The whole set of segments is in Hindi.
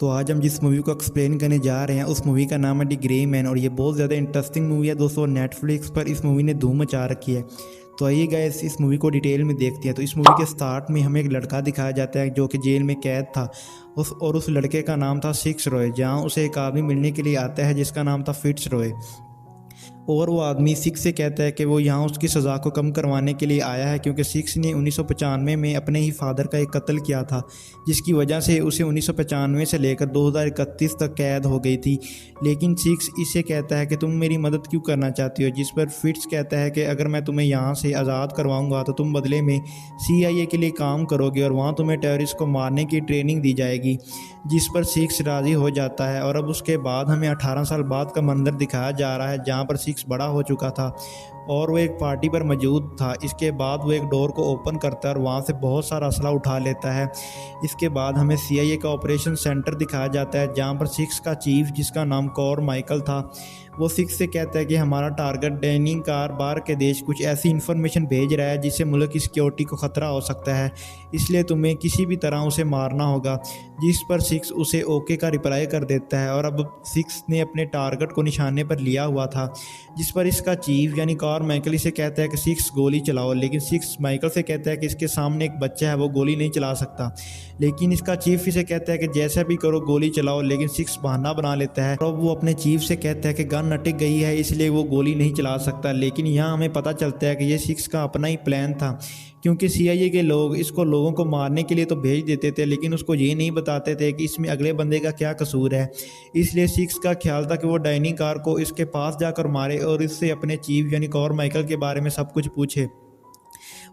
तो आज हम जिस मूवी को एक्सप्लेन करने जा रहे हैं उस मूवी का नाम है द ग्रे मैन और ये बहुत ज़्यादा इंटरेस्टिंग मूवी है दोस्तों। नेटफ्लिक्स पर इस मूवी ने धूम मचा रखी है। तो आइए गाइस इस मूवी को डिटेल में देखते हैं। तो इस मूवी के स्टार्ट में हमें एक लड़का दिखाया जाता है जो कि जेल में कैद था उस लड़के का नाम था सिक्स रॉय। जहाँ उसे एक आदमी मिलने के लिए आता है जिसका नाम था फिट्स रॉय और वो आदमी सिक्स से कहता है कि वो यहाँ उसकी सज़ा को कम करवाने के लिए आया है क्योंकि सिक्स ने 1995 में अपने ही फादर का एक कत्ल किया था जिसकी वजह से उसे 1995 से लेकर 2031 तक कैद हो गई थी। लेकिन सिक्स इसे कहता है कि तुम मेरी मदद क्यों करना चाहती हो, जिस पर फिट्स कहता है कि अगर मैं तुम्हें यहाँ से आज़ाद करवाऊँगा तो तुम बदले में CIA के लिए काम करोगे और वहाँ तुम्हें टेररिस्ट को मारने की ट्रेनिंग दी जाएगी, जिस पर सिक्स राज़ी हो जाता है। और अब उसके बाद हमें 18 साल बाद का मंजर दिखाया जा रहा है जहाँ पर सिक्स बड़ा हो चुका था और वो एक पार्टी पर मौजूद था। इसके बाद वो एक डोर को ओपन करता है और वहाँ से बहुत सारा असला उठा लेता है। इसके बाद हमें CIA का ऑपरेशन सेंटर दिखाया जाता है जहाँ पर सिक्स का चीफ जिसका नाम कॉर माइकल था वो सिक्स से कहता है कि हमारा टारगेट डैनी कार बार के देश कुछ ऐसी इन्फॉर्मेशन भेज रहा है जिससे मुल्क की सिक्योरिटी को ख़तरा हो सकता है, इसलिए तुम्हें किसी भी तरह उसे मारना होगा। जिस पर सिक्स उसे ओके का रिप्लाई कर देता है और अब सिक्स ने अपने टारगेट को निशाने पर लिया हुआ था, जिस पर इसका चीफ यानी कॉर माइकल इसे कहता है कि सिक्स गोली चलाओ। लेकिन सिक्स माइकल से कहता है कि इसके सामने एक बच्चा है वो गोली नहीं चला सकता। लेकिन इसका चीफ इसे कहता है कि जैसा भी करो गोली चलाओ। लेकिन सिक्स बहाना बना लेता है और वो अपने चीफ से कहता है कि गन अटक गई है इसलिए वो गोली नहीं चला सकता। लेकिन यहाँ हमें पता चलता है कि ये सिक्स का अपना ही प्लान था क्योंकि CIA के लोग इसको लोगों को मारने के लिए तो भेज देते थे लेकिन उसको ये नहीं बताते थे कि इसमें अगले बंदे का क्या कसूर है। इसलिए सिक्स का ख्याल था कि वो डाइनिंग कार को इसके पास जाकर मारे और इससे अपने चीफ यानी कॉर माइकल के बारे में सब कुछ पूछे।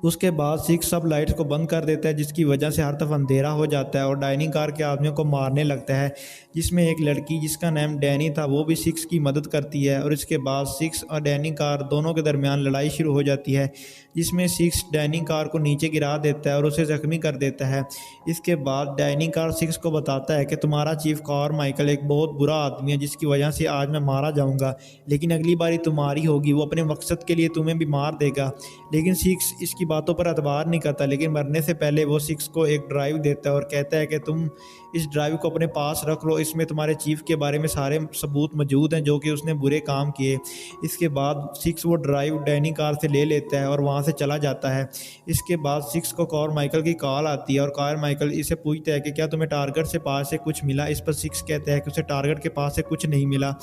उसके बाद सिक्स सब लाइट्स को बंद कर देता है जिसकी वजह से हर तरफ अंधेरा हो जाता है और डाइनिंग कार के आदमियों को मारने लगता है, जिसमें एक लड़की जिसका नाम डैनी था वो भी सिक्स की मदद करती है। और इसके बाद सिक्स और डाइनिंग कार दोनों के दरमियान लड़ाई शुरू हो जाती है जिसमें सिक्स डाइनिंग कार को नीचे गिरा देता है और उसे जख्मी कर देता है। इसके बाद डाइनिंग कार सिक्स को बताता है कि तुम्हारा चीफ कॉर माइकल एक बहुत बुरा आदमी है जिसकी वजह से आज मैं मारा जाऊंगा, लेकिन अगली बारी तुम्हारी होगी, वो अपने मकसद के लिए तुम्हें भी मार देगा। लेकिन सिक्स इसकी बातों पर एतबार नहीं करता, लेकिन मरने से पहले वो सिक्स को एक ड्राइव देता है और कहता है कि तुम इस ड्राइव को अपने पास रख लो, इसमें तुम्हारे चीफ के बारे में सारे सबूत मौजूद हैं जो कि उसने बुरे काम किए। इसके बाद सिक्स वो ड्राइव डैनी कार से ले लेता है और वहाँ से चला जाता है। इसके बाद सिक्स को कॉर माइकल की कॉल आती है और कॉर माइकल इसे पूछता है कि क्या तुम्हें टारगेट से पास से कुछ मिला। इस पर सिक्स कहता है कि उसे टारगेट के पास से कुछ नहीं मिला।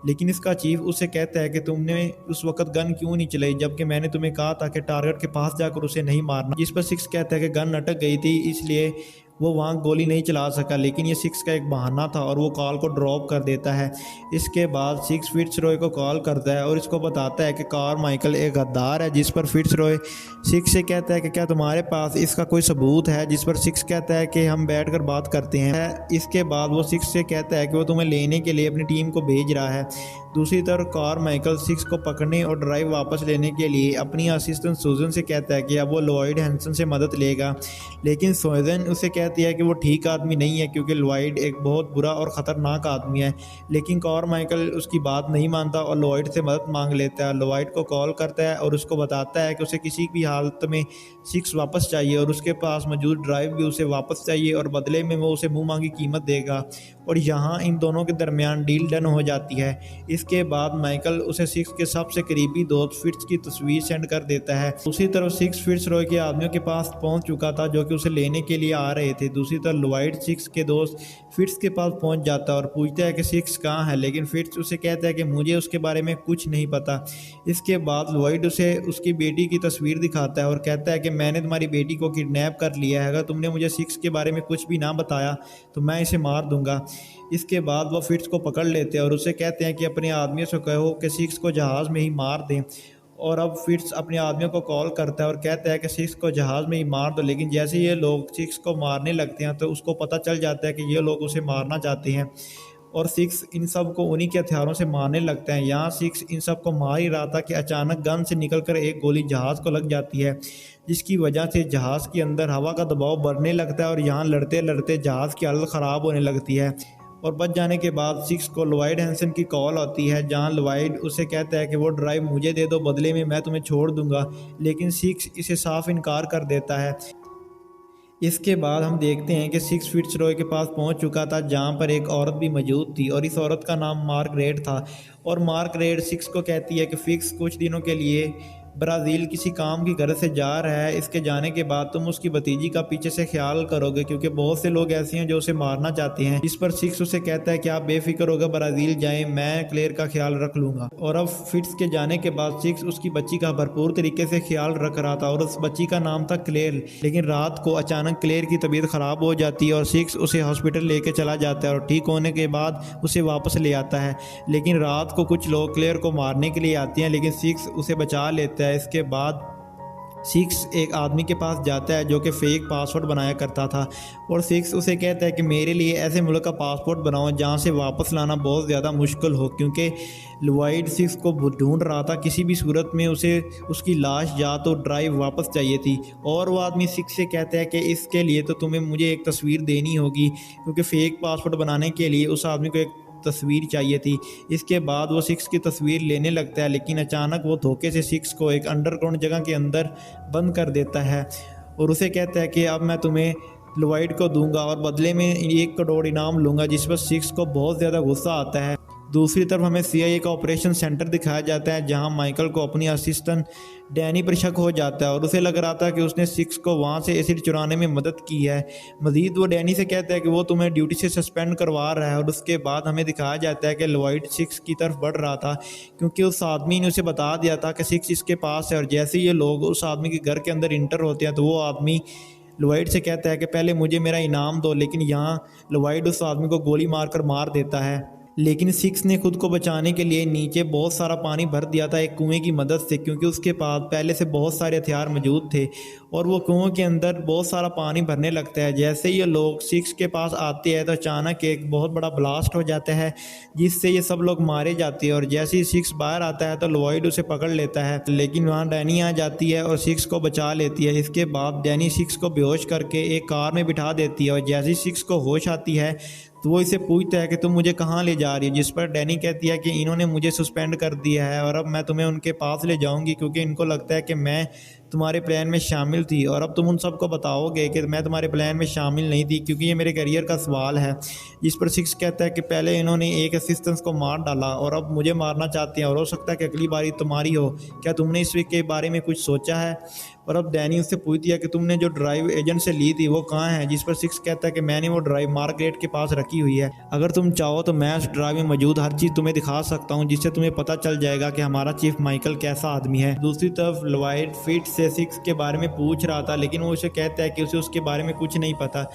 लेकिन इसका चीफ उससे कहता है कि तुमने उस वक्त गन क्यों नहीं चलाई जबकि मैंने तुम्हें कहा था कि टारगेट के पास जाकर उसे नहीं मारना। जिस पर सिक्स कहता है कि गन अटक गई थी इसलिए वो वहाँ गोली नहीं चला सका। लेकिन ये सिक्स का एक बहाना था और वो कॉल को ड्रॉप कर देता है। इसके बाद सिक्स फिट्स रॉय को कॉल करता है और इसको बताता है कि कॉर माइकल एक गद्दार है, जिस पर फिट्स रॉय सिक्स से कहता है कि क्या तुम्हारे पास इसका कोई सबूत है, जिस पर सिक्स कहता है कि हम बैठकर बात करते हैं। इसके बाद वो सिक्स से कहता है कि वो तुम्हें लेने के लिए अपनी टीम को भेज रहा है। दूसरी तरफ कॉर माइकल सिक्स को पकड़ने और ड्राइव वापस लेने के लिए अपनी असिस्टेंट सूजन से कहता है कि अब वो लॉयड हैंसन से मदद लेगा। लेकिन सूजन उसे कहती है कि वो ठीक आदमी नहीं है क्योंकि लॉयड एक बहुत बुरा और ख़तरनाक आदमी है। लेकिन कॉर माइकल उसकी बात नहीं मानता और लॉयड से मदद मांग लेता है। लॉयड को कॉल करता है और उसको बताता है कि उसे किसी भी हालत में सिक्स वापस चाहिए और उसके पास मौजूद ड्राइव भी उसे वापस चाहिए और बदले में वो उसे मुँह मांगी कीमत देगा। और यहाँ इन दोनों के दरमियान डील डन हो जाती है। इसके बाद माइकल उसे सिक्स के सबसे करीबी दोस्त फिट्स की तस्वीर सेंड कर देता है। दूसरी तरफ सिक्स फिट्स रॉय के आदमियों के पास पहुंच चुका था जो कि उसे लेने के लिए आ रहे थे। दूसरी तरफ लॉयड सिक्स के दोस्त फिट्स के पास पहुंच जाता है और पूछता है कि सिक्स कहाँ है, लेकिन फिट्स उसे कहता है कि मुझे उसके बारे में कुछ नहीं पता। इसके बाद लॉयड उसे उसकी बेटी की तस्वीर दिखाता है और कहता है कि मैंने तुम्हारी बेटी को किडनैप कर लिया है, अगर तुमने मुझे सिक्स के बारे में कुछ भी ना बताया तो मैं इसे मार दूंगा। इसके बाद वो फिट्स को पकड़ लेते हैं और उसे कहते हैं कि अपने आदमियों से कहो कि सिक्स को जहाज़ में ही मार दें। और अब फिट्स अपने आदमियों को कॉल करता है और कहता है कि सिक्स को जहाज़ में ही मार दो। लेकिन जैसे ये लोग सिक्स को मारने लगते हैं तो उसको पता चल जाता है कि ये लोग उसे मारना चाहते हैं और सिक्स इन सब को उन्हीं के हथियारों से मारने लगता है। यहाँ सिक्स इन सब को मार ही रहा था कि अचानक गन से निकलकर एक गोली जहाज़ को लग जाती है, जिसकी वजह से जहाज़ के अंदर हवा का दबाव बढ़ने लगता है और यहाँ लड़ते लड़ते जहाज़ की हालत ख़राब होने लगती है। और बच जाने के बाद सिक्स को लॉयड हैंसन की कॉल आती है जहां लॉयड उसे कहता है कि वो ड्राइव मुझे दे दो, बदले में मैं तुम्हें छोड़ दूंगा। लेकिन सिक्स इसे साफ इनकार कर देता है। इसके बाद हम देखते हैं कि सिक्स फिट्जरॉय के पास पहुंच चुका था, जहां पर एक औरत भी मौजूद थी और इस औरत का नाम मार्गरेट था। और मार्गरेट सिक्स को कहती है कि फिक्स कुछ दिनों के लिए ब्राज़ील किसी काम की गरज से जा रहा है, इसके जाने के बाद तुम उसकी भतीजी का पीछे से ख्याल करोगे, क्योंकि बहुत से लोग ऐसे हैं जो उसे मारना चाहते हैं। इस पर सिक्स उसे कहता है कि आप बेफिक्र होकर ब्राज़ील जाएं, मैं क्लेयर का ख्याल रख लूँगा। और अब फिट्स के जाने के बाद सिक्स उसकी बच्ची का भरपूर तरीके से ख्याल रख रहा था और उस बच्ची का नाम था क्लेयर। लेकिन रात को अचानक क्लेयर की तबीयत ख़राब हो जाती है और सिक्स उसे हॉस्पिटल लेके चला जाता है और ठीक होने के बाद उसे वापस ले आता है। लेकिन रात को कुछ लोग क्लेयर को मारने के लिए आते हैं, लेकिन सिक्स उसे बचा लेता है। इसके बाद सिक्स एक आदमी के पास जाता है जो कि फ़ेक पासपोर्ट बनाया करता था और सिक्स उसे कहता है कि मेरे लिए ऐसे मुल्क का पासपोर्ट बनाओ जहाँ से वापस लाना बहुत ज़्यादा मुश्किल हो, क्योंकि लुवाइड सिक्स को ढूंढ रहा था। किसी भी सूरत में उसे उसकी लाश या तो ड्राइव वापस चाहिए थी। और वो आदमी सिक्स से कहता है कि इसके लिए तो तुम्हें मुझे एक तस्वीर देनी होगी, क्योंकि फ़ेक पासपोर्ट बनाने के लिए उस आदमी को एक तस्वीर चाहिए थी। इसके बाद वो सिक्स की तस्वीर लेने लगता है, लेकिन अचानक वो धोखे से सिक्स को एक अंडरग्राउंड जगह के अंदर बंद कर देता है और उसे कहता है कि अब मैं तुम्हें लुवाइड को दूंगा और बदले में 1 करोड़ इनाम लूँगा, जिस पर सिक्स को बहुत ज़्यादा गुस्सा आता है। दूसरी तरफ हमें CIA का ऑपरेशन सेंटर दिखाया जाता है, जहां माइकल को अपनी असिस्टेंट डैनी पर शक हो जाता है और उसे लग रहा था कि उसने सिक्स को वहां से एसिड चुराने में मदद की है। मजीद वो डैनी से कहता है कि वो तुम्हें ड्यूटी से सस्पेंड करवा रहा है। और उसके बाद हमें दिखाया जाता है कि लुवाइड सिक्स की तरफ बढ़ रहा था, क्योंकि उस आदमी ने उसे बता दिया था कि सिक्स इसके पास है। और जैसे ये लोग उस आदमी के घर के अंदर इंटर होते हैं तो वो आदमी लुवाइड से कहता है कि पहले मुझे मेरा इनाम दो, लेकिन यहाँ लुवाइड उस आदमी को गोली मारकर मार देता है। लेकिन सिक्स ने खुद को बचाने के लिए नीचे बहुत सारा पानी भर दिया था एक कुएं की मदद से, क्योंकि उसके पास पहले से बहुत सारे हथियार मौजूद थे। और वो कुएं के अंदर बहुत सारा पानी भरने लगता है। जैसे ये लोग सिक्स के पास आते हैं तो अचानक एक बहुत बड़ा ब्लास्ट हो जाता है, जिससे ये सब लोग मारे जाते हैं। और जैसे ही सिक्स बाहर आता है तो लुवाइड उसे पकड़ लेता है, लेकिन वहाँ डैनी आ जाती है और सिक्स को बचा लेती है। इसके बाद डैनी सिक्स को बेहोश करके एक कार में बिठा देती है और जैसे ही सिक्स को होश आती है तो वो इसे पूछता है कि तुम मुझे कहाँ ले जा रही हो, जिस पर डैनी कहती है कि इन्होंने मुझे सस्पेंड कर दिया है और अब मैं तुम्हें उनके पास ले जाऊंगी, क्योंकि इनको लगता है कि मैं तुम्हारे प्लान में शामिल थी और अब तुम उन सबको बताओगे कि मैं तुम्हारे प्लान में शामिल नहीं थी, क्योंकि ये मेरे करियर का सवाल है। जिस पर सिक्स कहता है कि पहले इन्होंने एक असिस्टेंस को मार डाला और अब मुझे मारना चाहते हैं और हो सकता है कि अगली बारी तुम्हारी हो, क्या तुमने इस वीक के बारे में कुछ सोचा है। और अब डैनी उससे पूछ दिया कि तुमने जो ड्राइव एजेंट से ली थी वो कहाँ है, जिस पर सिक्स कहता है कि मैंने वो ड्राइव मार्गरेट के पास रखी हुई है, अगर तुम चाहो तो मैं उस ड्राइव में मौजूद हर चीज़ तुम्हें दिखा सकता हूँ, जिससे तुम्हें पता चल जाएगा कि हमारा चीफ माइकल कैसा आदमी है। दूसरी तरफ लुवाइड फिट से सिक्स के बारे में पूछ रहा था, लेकिन वो उसे कहता है कि उसे उसके बारे में कुछ नहीं पता,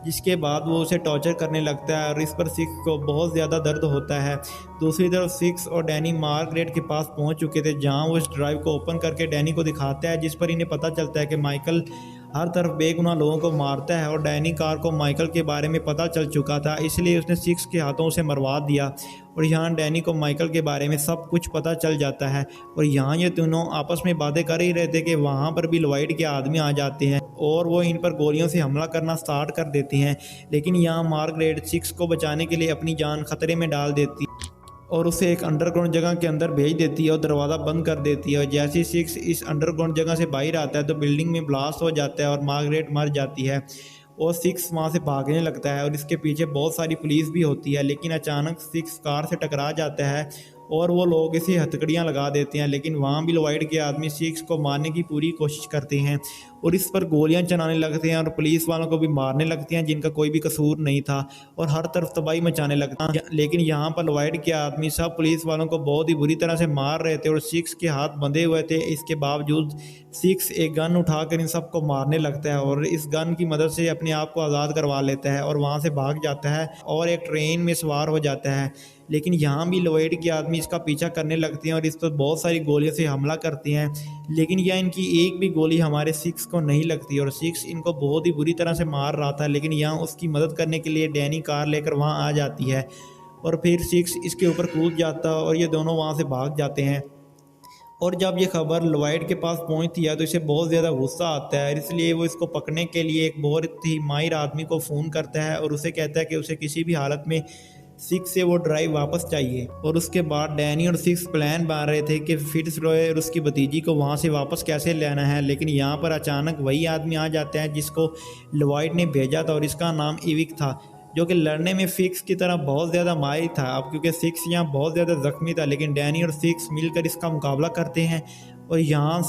जिसके बाद वो उसे टॉर्चर करने लगता है और इस पर सिक्स को बहुत ज़्यादा दर्द होता है। दूसरी तरफ सिक्स और डैनी मार्गरेट के पास पहुंच चुके थे, जहां वो इस ड्राइव को ओपन करके डैनी को दिखाता है, जिस पर इन्हें पता चलता है कि माइकल हर तरफ बेगुनाह लोगों को मारता है और डैनी कार को माइकल के बारे में पता चल चुका था, इसलिए उसने सिक्स के हाथों से मरवा दिया। और यहाँ डैनी को माइकल के बारे में सब कुछ पता चल जाता है और यहाँ ये दोनों आपस में बातें कर ही रहे थे कि वहाँ पर भी लुवाइड के आदमी आ जाते हैं और वो इन पर गोलियों से हमला करना स्टार्ट कर देते हैं। लेकिन यहाँ मार्गरेट सिक्स को बचाने के लिए अपनी जान खतरे में डाल देती और उसे एक अंडरग्राउंड जगह के अंदर भेज देती है और दरवाज़ा बंद कर देती है। और जैसे ही सिक्स इस अंडरग्राउंड जगह से बाहर आता है तो बिल्डिंग में ब्लास्ट हो जाता है और मार्गरेट मर जाती है और सिक्स वहाँ से भागने लगता है और इसके पीछे बहुत सारी पुलिस भी होती है। लेकिन अचानक सिक्स कार से टकरा जाता है और वो लोग इसे हथकड़ियाँ लगा देते हैं, लेकिन वहाँ भी लुवाइड के आदमी सिक्स को मारने की पूरी कोशिश करते हैं और इस पर गोलियां चलाने लगते हैं और पुलिस वालों को भी मारने लगते हैं जिनका कोई भी कसूर नहीं था और हर तरफ तबाही मचाने लगता है। लेकिन यहाँ पर लुवाइड के आदमी सब पुलिस वालों को बहुत ही बुरी तरह से मार रहे थे और सिक्स के हाथ बंधे हुए थे। इसके बावजूद सिक्स एक गन उठाकर इन सबको मारने लगता है और इस गन की मदद से अपने आप को आज़ाद करवा लेता है और वहाँ से भाग जाता है और एक ट्रेन में सवार हो जाता है। लेकिन यहाँ भी लुवाइड के आदमी इसका पीछा करने लगते हैं और इस पर बहुत सारी गोलियों से हमला करते हैं, लेकिन यह इनकी एक भी गोली हमारे सिक्स को नहीं लगती और सिक्स इनको बहुत ही बुरी तरह से मार रहा था। लेकिन यहाँ उसकी मदद करने के लिए डैनी कार लेकर वहाँ आ जाती है और फिर सिक्स इसके ऊपर कूद जाता है और ये दोनों वहाँ से भाग जाते हैं। और जब ये खबर लुवाइड के पास पहुंचती है तो इसे बहुत ज़्यादा गुस्सा आता है, इसलिए वो इसको पकड़ने के लिए एक बहुत ही माहिर आदमी को फ़ोन करता है और उसे कहता है कि उसे किसी भी हालत में सिक्स से वो ड्राइव वापस चाहिए। और उसके बाद डैनी और सिक्स प्लान बना रहे थे कि फिट्जरॉय और उसकी भतीजी को वहाँ से वापस कैसे लेना है, लेकिन यहाँ पर अचानक वही आदमी आ जाता है जिसको लॉयड ने भेजा था और इसका नाम इविक था, जो कि लड़ने में सिक्स की तरह बहुत ज़्यादा माहिर था। अब क्योंकि सिक्स यहाँ बहुत ज़्यादा ज़ख्मी था, लेकिन डैनी और सिक्स मिलकर इसका मुकाबला करते हैं और यहाँ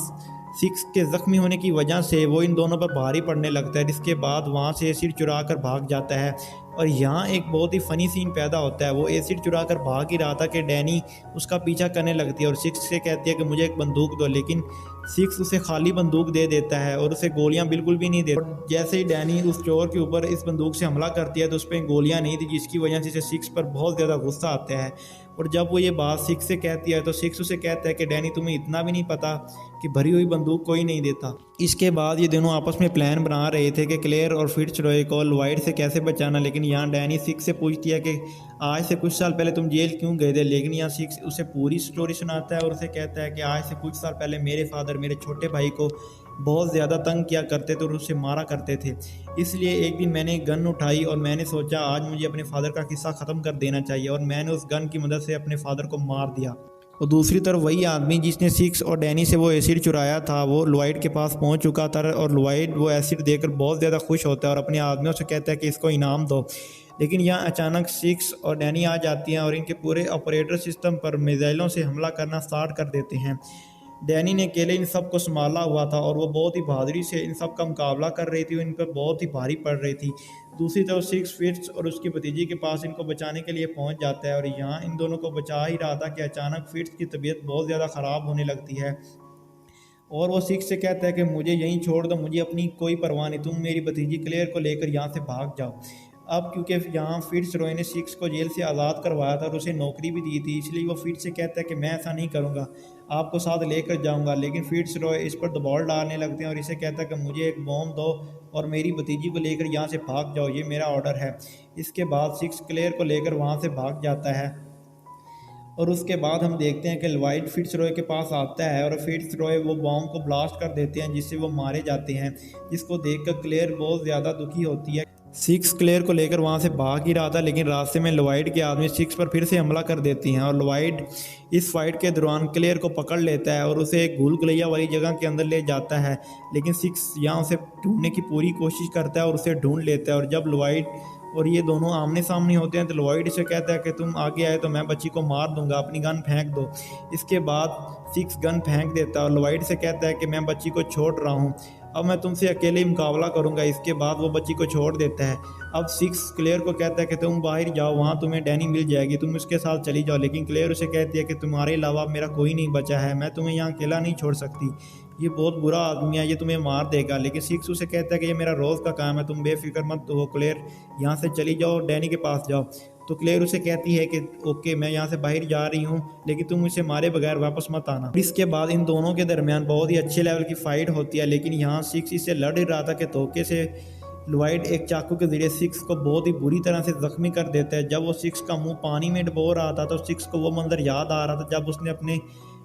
सिक्स के ज़ख्मी होने की वजह से वो इन दोनों पर भारी पड़ने लगता है। इसके बाद वहाँ से एसिड चुरा कर भाग जाता है और यहाँ एक बहुत ही फ़नी सीन पैदा होता है। वो एसिड चुरा कर भाग ही रहा था कि डैनी उसका पीछा करने लगती है और सिक्स से कहती है कि मुझे एक बंदूक दो, लेकिन सिक्स उसे खाली बंदूक दे देता है और उसे गोलियां बिल्कुल भी नहीं देता। और जैसे ही डैनी उस चोर के ऊपर इस बंदूक से हमला करती है तो उस पर गोलियां नहीं थी, जिसकी वजह से सिक्स पर बहुत ज़्यादा गुस्सा आता है। और जब वो ये बात सिक्स से कहती है तो सिक्स उसे कहता है कि डैनी तुम्हें इतना भी नहीं पता कि भरी हुई बंदूक कोई नहीं देता। इसके बाद ये दोनों आपस में प्लान बना रहे थे कि क्लेयर और फिट्जरॉय को लॉयड से कैसे बचाना, लेकिन यहाँ डैनी सिक्स से पूछती है कि आज से कुछ साल पहले तुम जेल क्यों गए थे, लेकिन यहाँ सिक्स उसे पूरी स्टोरी सुनाता है और उसे कहता है कि आज से कुछ साल पहले मेरे फादर मेरे छोटे भाई को बहुत ज़्यादा तंग किया करते थे और उसे मारा करते थे। इसलिए एक दिन मैंने एक गन उठाई और मैंने सोचा आज मुझे अपने फादर का किस्सा ख़त्म कर देना चाहिए, और मैंने उस गन की मदद से अपने फादर को मार दिया। और दूसरी तरफ वही आदमी जिसने सिक्स और डैनी से वो एसिड चुराया था वो लॉयड के पास पहुंच चुका था और लॉयड वो एसिड देकर बहुत ज़्यादा खुश होता है और अपने आदमियों से कहता है कि इसको इनाम दो। लेकिन यहाँ अचानक सिक्स और डैनी आ जाती हैं और इनके पूरे ऑपरेटर सिस्टम पर मिसाइलों से हमला करना स्टार्ट कर देते हैं। डैनी ने अकेले इन सब को संभाला हुआ था और वो बहुत ही बहादुरी से इन सब का मुकाबला कर रही थी, इन पर बहुत ही भारी पड़ रही थी। दूसरी तरफ सिक्स फिट्स और उसकी भतीजी के पास इनको बचाने के लिए पहुंच जाता है और यहाँ इन दोनों को बचा ही रहा था कि अचानक फिट्स की तबीयत बहुत ज़्यादा ख़राब होने लगती है और वो सिक्स से कहता है कि मुझे यहीं छोड़ दो, मुझे अपनी कोई परवाह नहीं, तुम मेरी भतीजी क्लेयर को लेकर यहाँ से भाग जाओ। अब क्योंकि यहाँ फिट्जरॉय ने सिक्स को जेल से आज़ाद करवाया था और उसे नौकरी भी दी थी, इसलिए वो फिट्स से कहता है कि मैं ऐसा नहीं करूँगा, आपको साथ लेकर जाऊँगा। लेकिन फिट्जरॉय इस पर दबाव डालने लगते हैं और इसे कहता है कि मुझे एक बॉम्ब दो और मेरी भतीजी को लेकर यहाँ से भाग जाओ, ये मेरा ऑर्डर है। इसके बाद सिक्स क्लेयर को लेकर वहाँ से भाग जाता है और उसके बाद हम देखते हैं कि लॉयड फिट्जरॉय के पास आता है और फिट्जरॉय वो बॉम्ब को ब्लास्ट कर देते हैं जिससे वो मारे जाते हैं, जिसको देखकर क्लेयर बहुत ज़्यादा दुखी होती है। सिक्स क्लेयर को लेकर वहाँ से भाग ही रहा था, लेकिन रास्ते में लॉयड के आदमी सिक्स पर फिर से हमला कर देती हैं और लॉयड इस फाइट के दौरान क्लेयर को पकड़ लेता है और उसे एक भूल भुलैया वाली जगह के अंदर ले जाता है। लेकिन सिक्स यहाँ उसे ढूंढने की पूरी कोशिश करता है और उसे ढूंढ लेता है और जब लॉयड और ये दोनों आमने सामने होते हैं तो लॉयड से कहता है कि तुम आगे आए तो मैं बच्ची को मार दूंगा, अपनी गन फेंक दो। इसके बाद सिक्स गन फेंक देता है और लॉयड से कहता है कि मैं बच्ची को छोड़ रहा हूँ, अब मैं तुमसे अकेले ही मुकाबला करूंगा। इसके बाद वो बच्ची को छोड़ देता है। अब सिक्स क्लेयर को कहता है कि तुम बाहर जाओ, वहाँ तुम्हें डैनी मिल जाएगी, तुम उसके साथ चली जाओ। लेकिन क्लेयर उसे कहती है कि तुम्हारे अलावा मेरा कोई नहीं बचा है, मैं तुम्हें यहाँ अकेला नहीं छोड़ सकती, ये बहुत बुरा आदमी है, ये तुम्हें मार देगा। लेकिन सिक्स उसे कहता है कि ये मेरा रोज़ का काम है, तुम बेफिक्र मत हो क्लेयर, यहाँ से चली जाओ, डैनी के पास जाओ। तो क्लेयर उसे कहती है कि ओके मैं यहाँ से बाहर जा रही हूँ, लेकिन तुम इसे मारे बगैर वापस मत आना। इसके बाद इन दोनों के दरमियान बहुत ही अच्छे लेवल की फाइट होती है, लेकिन यहाँ सिक्स इससे लड़ ही रहा था कि धोखे से लॉयड एक चाकू के जरिए सिक्स को बहुत ही बुरी तरह से जख्मी कर देता है। जब वो सिक्स का मुंह पानी में डुबो रहा था तो सिक्स को वो मंजर याद आ रहा था जब उसने अपने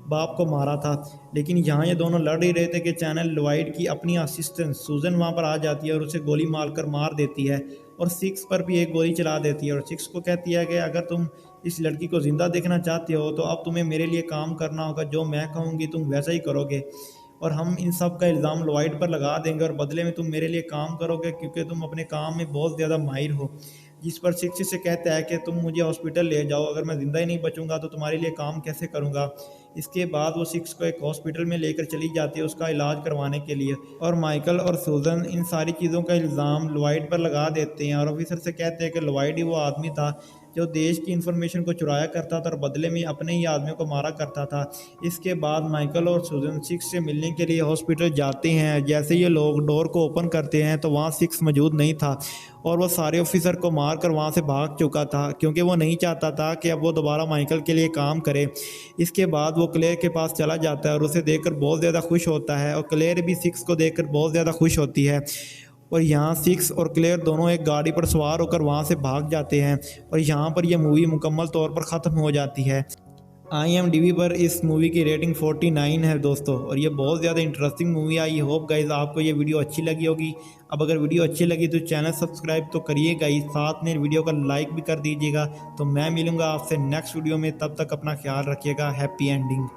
बाप को मारा था। लेकिन यहाँ ये दोनों लड़ ही रहे थे कि चैनल लॉयड की अपनी असिस्टेंट सूजन वहाँ पर आ जाती है और उसे गोली मारकर मार देती है और सिक्स पर भी एक गोली चला देती है और सिक्स को कहती है कि अगर तुम इस लड़की को ज़िंदा देखना चाहते हो तो अब तुम्हें मेरे लिए काम करना होगा, जो मैं कहूँगी तुम वैसा ही करोगे और हम इन सब का इल्ज़ाम लॉयड पर लगा देंगे और बदले में तुम मेरे लिए काम करोगे क्योंकि तुम अपने काम में बहुत ज़्यादा माहिर हो। जिस पर सिक्स से कहता है कि तुम मुझे हॉस्पिटल ले जाओ, अगर मैं ज़िंदा ही नहीं बचूंगा तो तुम्हारे लिए काम कैसे करूंगा। इसके बाद वो सिक्स को एक हॉस्पिटल में लेकर चली जाती है उसका इलाज करवाने के लिए और माइकल और सूजन इन सारी चीज़ों का इल्ज़ाम लॉयड पर लगा देते हैं और ऑफिसर से कहते हैं कि लॉयड ही वो आदमी था जो देश की इन्फॉर्मेशन को चुराया करता था और बदले में अपने ही आदमियों को मारा करता था। इसके बाद माइकल और सूजन सिक्स से मिलने के लिए हॉस्पिटल जाते हैं। जैसे ये लोग डोर को ओपन करते हैं तो वहाँ सिक्स मौजूद नहीं था और वो सारे ऑफिसर को मार कर वहाँ से भाग चुका था क्योंकि वो नहीं चाहता था कि अब वो दोबारा माइकल के लिए काम करे। इसके बाद वो क्लेयर के पास चला जाता है और उसे देखकर बहुत ज़्यादा खुश होता है और क्लेयर भी सिक्स को देखकर बहुत ज़्यादा खुश होती है और यहाँ सिक्स और क्लेयर दोनों एक गाड़ी पर सवार होकर वहाँ से भाग जाते हैं और यहाँ पर यह मूवी मुकम्मल तौर पर ख़त्म हो जाती है। IMDb पर इस मूवी की रेटिंग 49 है दोस्तों, और ये बहुत ज़्यादा इंटरेस्टिंग मूवी है। आई होप गाइज आपको ये वीडियो अच्छी लगी होगी। अब अगर वीडियो अच्छी लगी तो चैनल सब्सक्राइब तो करिएगा ही, साथ में वीडियो का लाइक भी कर दीजिएगा। तो मैं मिलूँगा आपसे नेक्स्ट वीडियो में, तब तक अपना ख्याल रखिएगा। Happy ending.